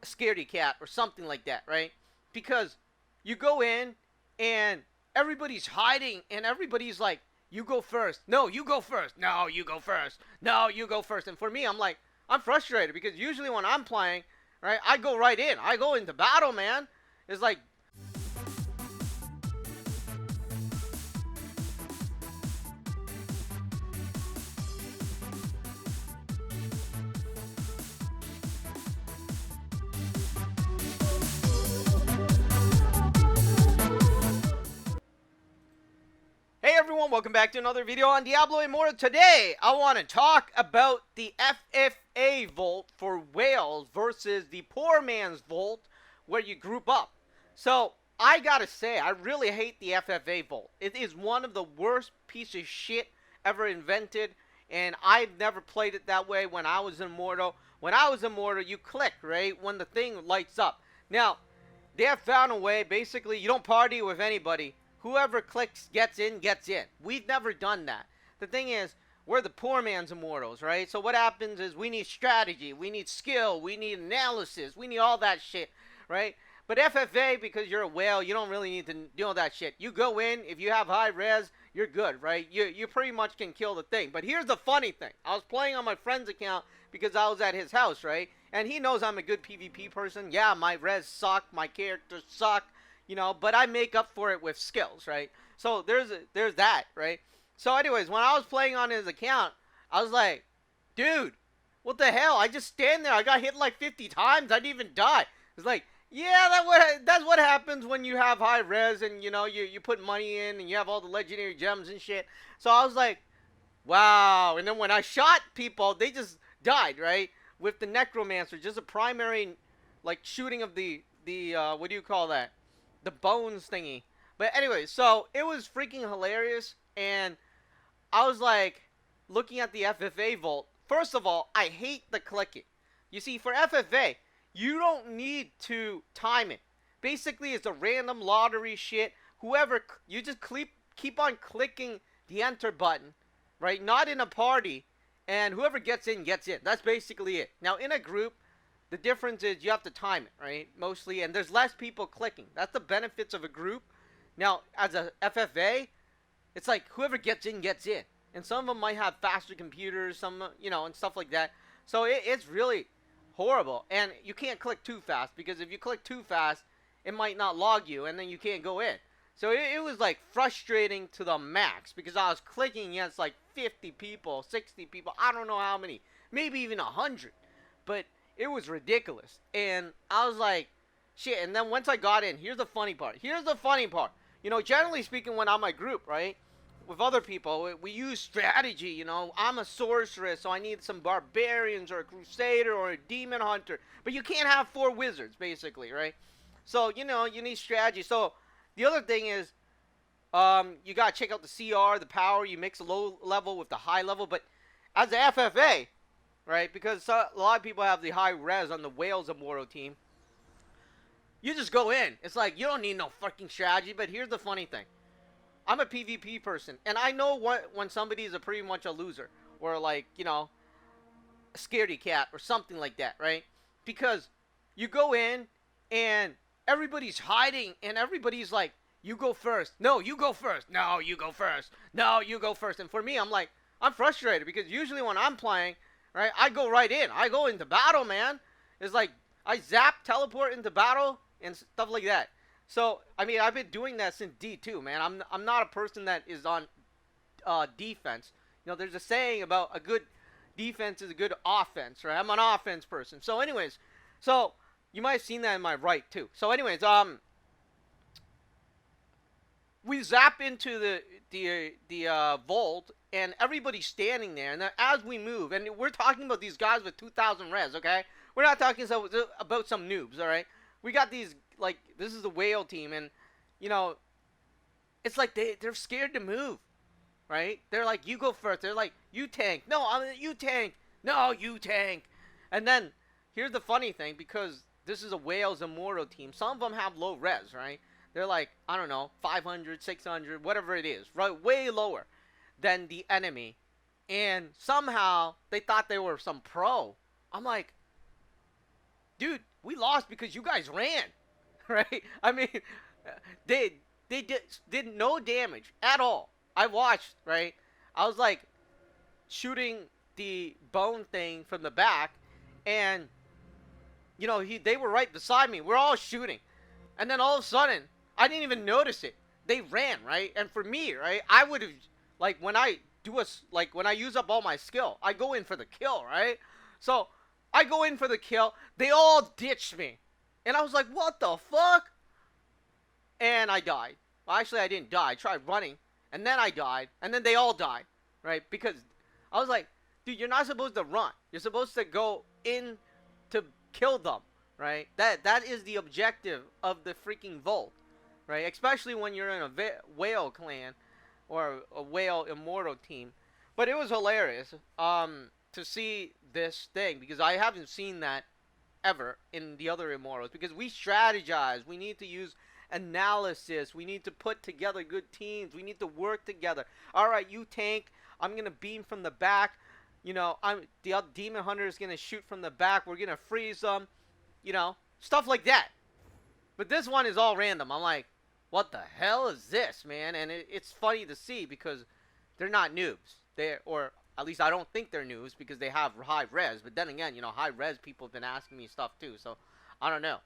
scaredy cat or something like that, right? Because you go in and everybody's hiding and everybody's like, you go first. No, you go first. No, you go first. No, you go first. And for me, I'm like, I'm frustrated because usually when I'm playing, right, I go right in. I go into battle, man. It's like, hey everyone, welcome back to another video on Diablo Immortal. Today, I want to talk about the FFA vault for whales versus the poor man's vault where you group up. So, I gotta say, I really hate the FFA vault. It is one of the worst piece of shit ever invented, and I've never played it that way when I was Immortal. When I was Immortal, you click, right, when the thing lights up. Now, they have found a way, basically, you don't party with anybody. Whoever clicks gets in, gets in. We've never done that. The thing is, we're the poor man's Immortals, right? So what happens is we need strategy, we need skill, we need analysis, we need all that shit, right? But FFA, because you're a whale, you don't really need to do all that shit. You go in, if you have high res, you're good, right? You pretty much can kill the thing. But here's the funny thing. I was playing on my friend's account because I was at his house, right? And he knows I'm a good PvP person. Yeah, my res suck, my characters suck, you know, but I make up for it with skills, right? So there's that, right? So anyways, when I was playing on his account, I was like, dude, what the hell? I just stand there. I got hit like 50 times. I didn't even die. It's like, yeah, that's what happens when you have high res and, you know, you put money in and you have all the legendary gems and shit. So I was like, wow. And then when I shot people, they just died, right? With the necromancer, just a primary, like, shooting of the what do you call that? The bones thingy. But anyway, so it was freaking hilarious, and I was like looking at the FFA vault. First of all, I hate the clicking. You see, for FFA, you don't need to time it. Basically, it's a random lottery shit. Whoever, you just keep on clicking the enter button, right? Not in a party, and whoever gets in, gets in. That's basically it. Now, in a group, the difference is you have to time it, right? Mostly, and there's less people clicking. That's the benefits of a group. Now, as a FFA, it's like whoever gets in, gets in. And some of them might have faster computers, some, you know, and stuff like that. So it's really horrible. And you can't click too fast, because if you click too fast, it might not log you, and then you can't go in. So it was like frustrating to the max, because I was clicking against like 50 people, 60 people, I don't know how many, maybe even 100. But it was ridiculous. And I was like, shit. And then once I got in, here's the funny part. Here's the funny part. You know, generally speaking, when I'm a group, right, with other people, we use strategy. You know, I'm a sorceress, so I need some barbarians or a crusader or a demon hunter. But you can't have 4 wizards, basically, right? So, you know, you need strategy. So the other thing is, you got to check out the CR, the power. You mix the low level with the high level. But as an FFA, right, because a lot of people have the high res on the Whales Immortal team, you just go in. It's like, you don't need no fucking strategy. But here's the funny thing. I'm a PvP person, and I know when somebody is a pretty much a loser, or like, you know, a scaredy cat or something like that, right? Because you go in and everybody's hiding and everybody's like, you go first. No, you go first. No, you go first. No, you go first. And for me, I'm like, I'm frustrated because usually when I'm playing, right, I go right in. I go into battle, man. It's like I zap, teleport into battle and stuff like that. So, I mean, I've been doing that since D2, man. I'm not a person that is on defense. You know, there's a saying about a good defense is a good offense, right? I'm an offense person. So, anyways, so you might have seen that in my right too. So, anyways, we zap into the vault, and everybody's standing there. And then as we move, and we're talking about these guys with 2,000 res, okay? We're not talking about some noobs, all right? We got these, like, this is the whale team, and, you know, it's like they're scared to move, right? They're like, you go first. They're like, you tank. No, you tank. No, you tank. And then, here's the funny thing, because this is a Whales Immortal team, some of them have low res, right? They're like, I don't know, 500, 600, whatever it is, right? Way lower than the enemy. And somehow, they thought they were some pro. I'm like, dude, we lost because you guys ran, right? I mean, they did no damage at all. I watched, right? I was like shooting the bone thing from the back, and they were right beside me. We're all shooting, and then all of a sudden, I didn't even notice it. They ran, right? And for me, right, I would have, like, when I use up all my skill, I go in for the kill, right? So I go in for the kill. They all ditched me, and I was like, what the fuck? And I died. Well, actually, I didn't die. I tried running, and then I died, and then they all died, right? Because I was like, dude, you're not supposed to run. You're supposed to go in to kill them, right? That is the objective of the freaking Volt, right? Especially when you're in a whale clan or a whale immortal team. But it was hilarious to see this thing, because I haven't seen that ever in the other immortals, because we strategize. We need to use analysis. We need to put together good teams. We need to work together. All right, you tank. I'm gonna beam from the back. The demon hunter is gonna shoot from the back. We're gonna freeze them. Stuff like that. But this one is all random. I'm like, what the hell is this, man? And it's funny to see, because they're not noobs. Or at least I don't think they're noobs, because they have high res. But then again, high res people have been asking me stuff too. So I don't know.